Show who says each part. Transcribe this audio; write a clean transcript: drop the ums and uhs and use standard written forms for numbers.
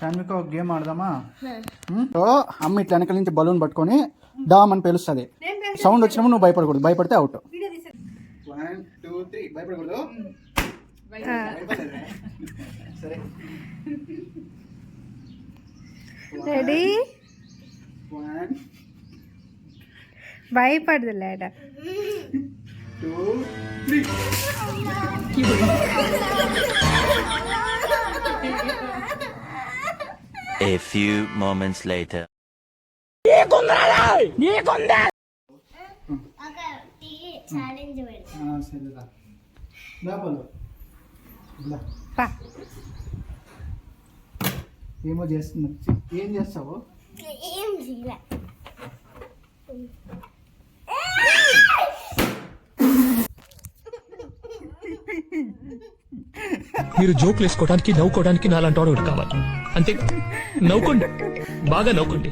Speaker 1: షాన్విక ఒక గేమ్ ఆడదామా? అమ్మ ఇట్లా వెనకాల నుంచి బలూన్ పట్టుకొని డామ్ అని పేలుస్తుంది. సౌండ్ వచ్చినప్పుడు నువ్వు భయపడకూడదు, భయపడితే అవుట్. 1 2 3 భయపడకూడదు. సరే
Speaker 2: ready?
Speaker 1: 1
Speaker 2: భయపడదులేడ.
Speaker 1: 2 3
Speaker 3: A few moments later.
Speaker 1: ఏమో చేస్తున్నా. ఏం చేస్తావు?
Speaker 4: మీరు జోకులు వేసుకోవడానికి నవ్వుకోవడానికి నాలాంటి వాడు కావాలి అంతే. నవ్వుకోండి, బాగా నవ్వుకోండి.